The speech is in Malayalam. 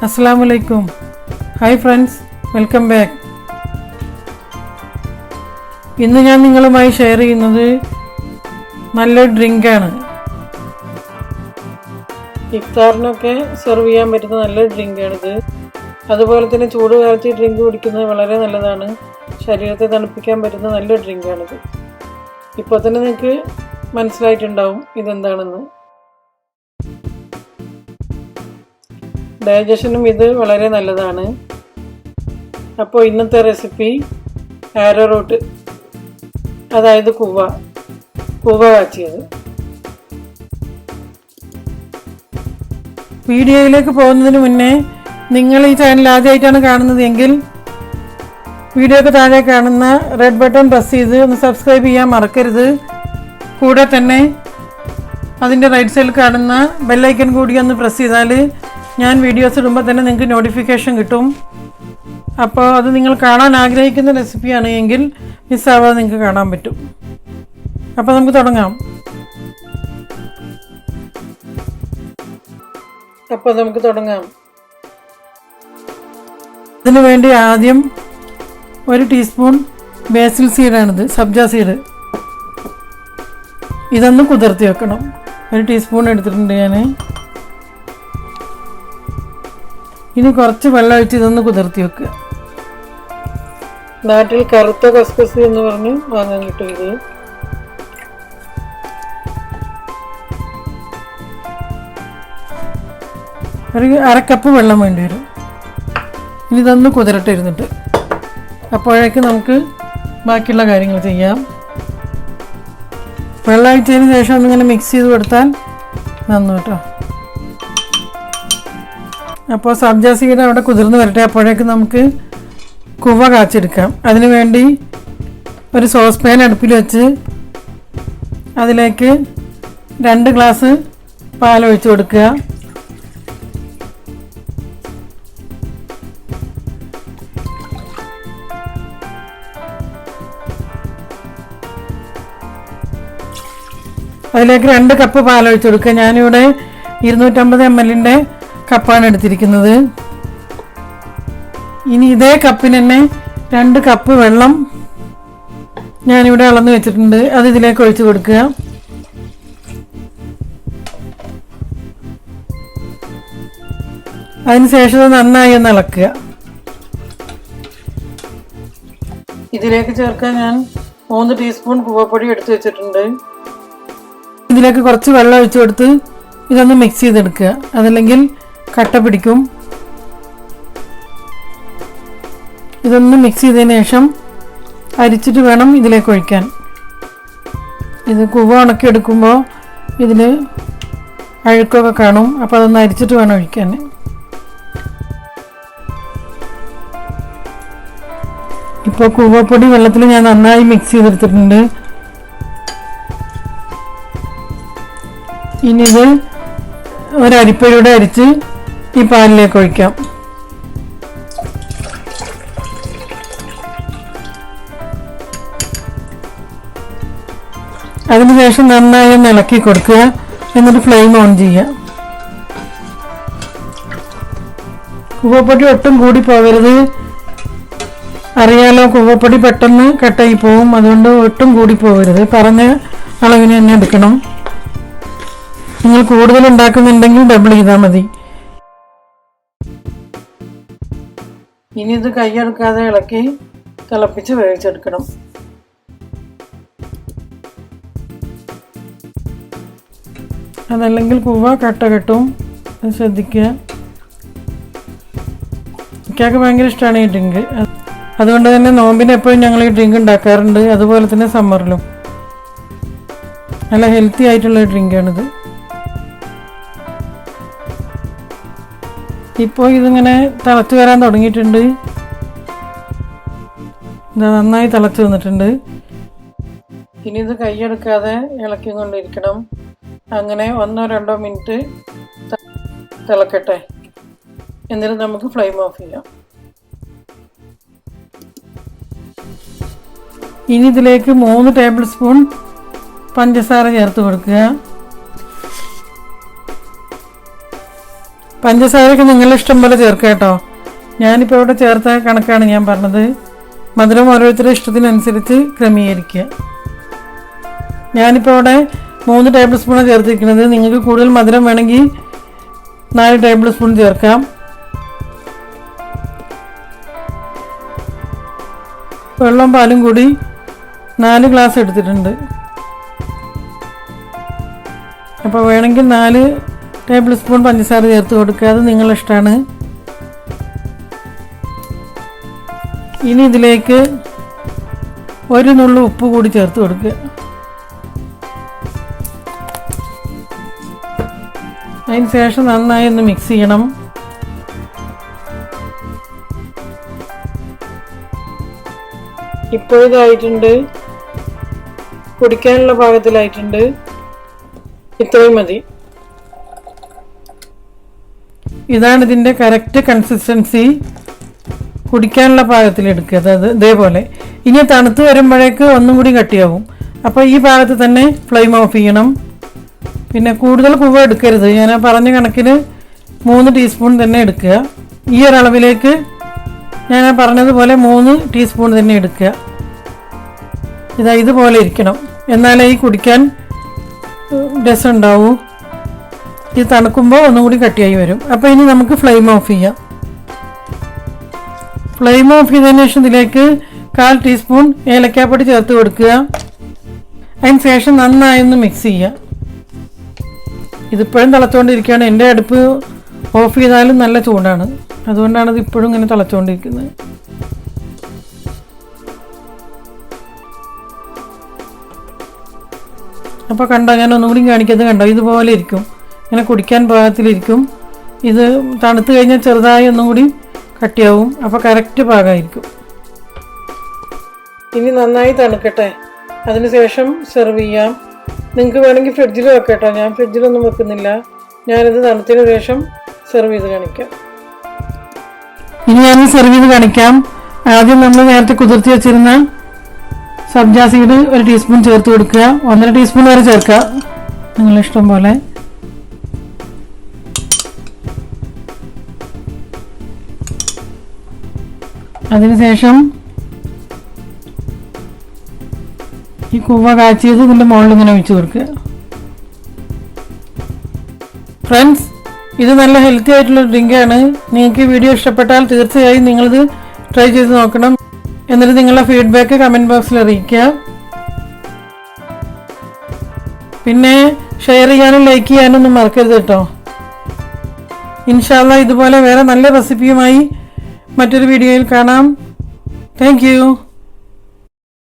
Assalamualaikum. Hi friends, welcome back. ഇന്ന് ഞാൻ നിങ്ങളുമായി ഷെയർ ചെയ്യുന്നത് നല്ലൊരു ഡ്രിങ്കാണ്. ഇഫ്താറിനൊക്കെ സെർവ് ചെയ്യാൻ പറ്റുന്ന നല്ലൊരു ഡ്രിങ്കാണിത്. അതുപോലെ തന്നെ ചൂട് കാലത്ത് ഡ്രിങ്ക് കുടിക്കുന്നത് വളരെ നല്ലതാണ്. ശരീരത്തെ തണുപ്പിക്കാൻ പറ്റുന്ന നല്ലൊരു ഡ്രിങ്കാണിത്. ഇപ്പോൾ തന്നെ നിങ്ങൾക്ക് മനസ്സിലായിട്ടുണ്ടാവും ഇതെന്താണെന്ന്. ഡൈജഷനും ഇത് വളരെ നല്ലതാണ്. അപ്പോൾ ഇന്നത്തെ റെസിപ്പി ആരോറൂട്ട്, അതായത് കൂവ കാച്ചിയത്. വീഡിയോയിലേക്ക് പോകുന്നതിന് മുന്നേ നിങ്ങൾ ഈ ചാനൽ ആദ്യമായിട്ടാണ് കാണുന്നത് എങ്കിൽ വീഡിയോക്ക് താഴെ കാണുന്ന റെഡ് ബട്ടൺ പ്രസ് ചെയ്ത് ഒന്ന് സബ്സ്ക്രൈബ് ചെയ്യാൻ മറക്കരുത്. കൂടെ തന്നെ അതിൻ്റെ റൈറ്റ് സൈഡിൽ കാണുന്ന ബെല്ലൈക്കൺ കൂടി ഒന്ന് പ്രസ് ചെയ്താൽ ഞാൻ വീഡിയോസ് ഇടുമ്പോൾ തന്നെ നിങ്ങൾക്ക് നോട്ടിഫിക്കേഷൻ കിട്ടും. അപ്പോൾ അത് നിങ്ങൾ കാണാൻ ആഗ്രഹിക്കുന്ന റെസിപ്പിയാണ് എങ്കിൽ മിസ്സാവാതെ നിങ്ങൾക്ക് കാണാൻ പറ്റും. അപ്പോൾ നമുക്ക് തുടങ്ങാം. അതിനു വേണ്ടി ആദ്യം 1 ടീസ്പൂൺ ബേസിൽ സീഡാണിത്, സബ്ജ സീഡ്. ഇതൊന്ന് കുതിർത്തി വെക്കണം. 1 ടീസ്പൂൺ എടുത്തിട്ടുണ്ട് ഞാൻ. ഇനി കുറച്ച് വെള്ളം ഒഴിച്ച് ഇതൊന്ന് കുതിർത്തി വെക്കുക. നാട്ടിൽ കറുത്ത കസ്കസ് എന്ന് പറഞ്ഞ് വാങ്ങാൻ കിട്ടും. ഇത് ഒരു 1/2 കപ്പ് വെള്ളം വേണ്ടി വരും. ഇനി ഇതൊന്ന് കുതിരട്ടിരുന്നിട്ട് അപ്പോഴേക്ക് നമുക്ക് ബാക്കിയുള്ള കാര്യങ്ങൾ ചെയ്യാം. വെള്ളം ഒഴിച്ചതിന് ശേഷം ഒന്നിങ്ങനെ മിക്സ് ചെയ്ത് കൊടുത്താൽ നന്നു കേട്ടോ. അപ്പോൾ സബ്ജ സീഡ് അവിടെ കുതിർന്ന് വരട്ടെ. അപ്പോഴേക്ക് നമുക്ക് കുവ കാച്ചെടുക്കാം. അതിനു വേണ്ടി ഒരു സോസ് പാൻ അടുപ്പിൽ വെച്ച് അതിലേക്ക് 2 ഗ്ലാസ് പാലൊഴിച്ച് കൊടുക്കുക. അതിലേക്ക് 2 കപ്പ് പാലൊഴിച്ച് കൊടുക്കുക. ഞാനിവിടെ 250 ml കപ്പാണ് എടുത്തിരിക്കുന്നത്. ഇനി ഇതേ കപ്പിന് തന്നെ 2 കപ്പ് വെള്ളം ഞാനിവിടെ അളന്ന് വെച്ചിട്ടുണ്ട്. അത് ഇതിലേക്ക് ഒഴിച്ച് കൊടുക്കുക. അതിനുശേഷം നന്നായി ഒന്ന് ഇളക്കുക. ഇതിലേക്ക് ചേർക്കാൻ ഞാൻ 3 ടീസ്പൂൺ കൂവപ്പൊടി എടുത്ത് വെച്ചിട്ടുണ്ട്. ഇതിലേക്ക് കുറച്ച് വെള്ളം ഒഴിച്ചു കൊടുത്ത് ഇതൊന്ന് മിക്സ് ചെയ്തെടുക്കുക. അതല്ലെങ്കിൽ കട്ട പിടിക്കും. ഇതൊന്ന് മിക്സ് ചെയ്തതിന് ശേഷം അരിച്ചിട്ട് വേണം ഇതിലേക്ക് ഒഴിക്കാൻ. ഇത് കുവ ഉണക്കി എടുക്കുമ്പോൾ ഇതിൽ അഴുക്കൊക്കെ കാണും. അപ്പോൾ അതൊന്ന് അരിച്ചിട്ട് വേണം ഒഴിക്കാൻ. ഇപ്പോൾ കൂവപ്പൊടി വെള്ളത്തിൽ ഞാൻ നന്നായി മിക്സ് ചെയ്തെടുത്തിട്ടുണ്ട്. ഇനി ഇത് ഒരരിപ്പയിലൂടെ അരിച്ച് ഈ പാലിലേക്ക് ഒഴിക്കാം. അതിനുശേഷം നന്നായി ഒന്ന് ഇളക്കി കൊടുക്കുക. എന്നിട്ട് ഫ്ലെയിം ഓൺ ചെയ്യുക. കൂവപ്പൊടി ഒട്ടും കൂടി പോകരുത്. അറിയാലോ, കൂവപ്പൊടി പെട്ടെന്ന് കട്ടായി പോവും. അതുകൊണ്ട് ഒട്ടും കൂടി പോകരുത്. പറഞ്ഞ അളവിന് തന്നെ എടുക്കണം. നിങ്ങൾ കൂടുതൽ ഉണ്ടാക്കുന്നുണ്ടെങ്കിൽ ഡബിൾ ചെയ്താൽ മതി. ഇനി ഇത് കൈയെടുക്കാതെ ഇളക്കി തിളപ്പിച്ച് വേവിച്ചെടുക്കണം. അതല്ലെങ്കിൽ കുവ കട്ട കെട്ടും. ശ്രദ്ധിക്കുക. എനിക്കൊക്കെ ഭയങ്കര ഇഷ്ടമാണ് ഈ ഡ്രിങ്ക്. അതുകൊണ്ട് തന്നെ നോമ്പിന് എപ്പോഴും ഞങ്ങൾ ഈ ഡ്രിങ്ക് ഉണ്ടാക്കാറുണ്ട്. അതുപോലെ തന്നെ സമ്മറിലും. നല്ല ഹെൽത്തി ആയിട്ടുള്ള ഡ്രിങ്കാണിത്. ഇപ്പോൾ ഇതിങ്ങനെ തിളച്ച് വരാൻ തുടങ്ങിയിട്ടുണ്ട്. നന്നായി തിളച്ച് വന്നിട്ടുണ്ട്. ഇനി ഇത് കൈയെടുക്കാതെ ഇളക്കി കൊണ്ടിരിക്കണം. അങ്ങനെ 1-2 മിനിറ്റ് തിളക്കട്ടെ. എന്നിട്ട് നമുക്ക് ഫ്ലെയിം ഓഫ് ചെയ്യാം. ഇനി ഇതിലേക്ക് 3 ടേബിൾ സ്പൂൺ പഞ്ചസാര ചേർത്ത് കൊടുക്കുക. പഞ്ചസാരയൊക്കെ നിങ്ങളുടെ ഇഷ്ടം പോലെ ചേർക്കുക കേട്ടോ. ഞാനിപ്പോൾ ഇവിടെ ചേർത്ത കണക്കാണ് ഞാൻ പറഞ്ഞത്. മധുരം ഓരോരുത്തരുടെ ഇഷ്ടത്തിനനുസരിച്ച് ക്രമീകരിക്കുക. ഞാനിപ്പോൾ ഇവിടെ 3 ടേബിൾ സ്പൂണാണ് ചേർത്തിരിക്കുന്നത്. നിങ്ങൾക്ക് കൂടുതൽ മധുരം വേണമെങ്കിൽ 4 ടേബിൾ സ്പൂൺ ചേർക്കാം. വെള്ളം പാലും കൂടി 4 ഗ്ലാസ് എടുത്തിട്ടുണ്ട്. അപ്പോൾ വേണമെങ്കിൽ 4 ടേബിൾ സ്പൂൺ പഞ്ചസാര ചേർത്ത് കൊടുക്കുക. അത് നിങ്ങളുടെ ഇഷ്ടമാണ്. ഇനി ഇതിലേക്ക് 1 നുള്ളു ഉപ്പ് കൂടി ചേർത്ത് കൊടുക്കുക. അതിന് ശേഷം നന്നായി ഒന്ന് മിക്സ് ചെയ്യണം. ഇപ്പോഴിതായിട്ടുണ്ട്, കുടിക്കാനുള്ള പാകത്തിലായിട്ടുണ്ട്. ഇത്രയും മതി. ഇതാണ് ഇതിൻ്റെ കറക്റ്റ് കൺസിസ്റ്റൻസി. കുടിക്കാനുള്ള പാകത്തിലെടുക്കുക. അതായത് ഇതേപോലെ. ഇനി തണുത്ത് വരുമ്പോഴേക്ക് ഒന്നും കൂടി കട്ടിയാവും. അപ്പോൾ ഈ ഭാഗത്ത് തന്നെ ഫ്ലെയിം ഓഫ് ചെയ്യണം. പിന്നെ കൂടുതൽ കുവ എടുക്കരുത്. ഞാൻ പറഞ്ഞ കണക്കിന് 3 ടീസ്പൂൺ തന്നെ എടുക്കുക. ഈ ഒരളവിലേക്ക് ഞാൻ പറഞ്ഞതുപോലെ 3 ടീസ്പൂൺ തന്നെ എടുക്കുക. ഇതുപോലെ ഇരിക്കണം, എന്നാലേ ഈ കുടിക്കാൻ രസം ഉണ്ടാവൂ. ഇത് തണുക്കുമ്പോൾ ഒന്നും കൂടി കട്ടിയായി വരും. അപ്പോൾ ഇനി നമുക്ക് ഫ്ലെയിം ഓഫ് ചെയ്യാം. ഫ്ലെയിം ഓഫ് ചെയ്തതിന് ശേഷം ഇതിലേക്ക് 1/4 ടീസ്പൂൺ ഏലക്കാപ്പൊടി ചേർത്ത് കൊടുക്കുക. അതിന് ശേഷം നന്നായി ഒന്ന് മിക്സ് ചെയ്യുക. ഇതിപ്പോഴും തിളച്ചുകൊണ്ടിരിക്കുകയാണ്. എൻ്റെ അടുപ്പ് ഓഫ് ചെയ്താലും നല്ല ചൂടാണ്, അതുകൊണ്ടാണ് ഇത് ഇപ്പോഴും ഇങ്ങനെ തിളച്ചുകൊണ്ടിരിക്കുന്നത്. അപ്പോൾ കണ്ടോ, ഞാൻ ഒന്നും കൂടി കാണിക്കുന്നത് കണ്ടോ, ഇതുപോലെ ഇരിക്കും. ഇങ്ങനെ കുടിക്കാൻ പാകത്തിലിരിക്കും. ഇത് തണുത്ത് കഴിഞ്ഞാൽ ചെറുതായി ഒന്നും കൂടി കട്ടിയാവും. അപ്പോൾ കറക്റ്റ് പാകമായിരിക്കും. ഇനി നന്നായി തണുക്കട്ടെ, അതിനുശേഷം സെർവ് ചെയ്യാം. നിങ്ങൾക്ക് വേണമെങ്കിൽ ഫ്രിഡ്ജിൽ വെക്കാം കേട്ടോ. ഞാൻ ഫ്രിഡ്ജിലൊന്നും വെക്കുന്നില്ല. ഞാനിത് തണുത്തതിന് ശേഷം സെർവ് ചെയ്ത് കാണിക്കാം. ഇനി ഞാൻ സെർവ് ചെയ്ത് കാണിക്കാം. ആദ്യം നമ്മൾ നേരത്തെ കുതിർത്തി വെച്ചിരുന്ന സബ്ജാ സീഡ് 1 ടീസ്പൂൺ ചേർത്ത് കൊടുക്കുക. 1.5 ടീസ്പൂൺ വരെ ചേർക്കുക, നിങ്ങളിഷ്ടം പോലെ. അതിനുശേഷം ഈ കൂവ കാച്ചിയത് ഇതിൻ്റെ മുകളിൽ ഇങ്ങനെ ഒഴിച്ച് കൊടുക്കുക. ഫ്രണ്ട്സ്, ഇത് നല്ല ഹെൽത്തി ആയിട്ടുള്ള ഡ്രിങ്കാണ്. നിങ്ങൾക്ക് ഈ വീഡിയോ ഇഷ്ടപ്പെട്ടാൽ തീർച്ചയായും നിങ്ങളിത് ട്രൈ ചെയ്ത് നോക്കണം. എന്നിട്ട് നിങ്ങളുടെ ഫീഡ്ബാക്ക് കമൻറ്റ് ബോക്സിൽ അറിയിക്കുക. പിന്നെ ഷെയർ ചെയ്യാനും ലൈക്ക് ചെയ്യാനൊന്നും മറക്കരുത് കേട്ടോ. ഇൻഷാ അല്ലാഹ് ഇതുപോലെ വേറെ നല്ല റെസിപ്പിയുമായി മറ്റൊരു വീഡിയോയിൽ കാണാം. Thank you.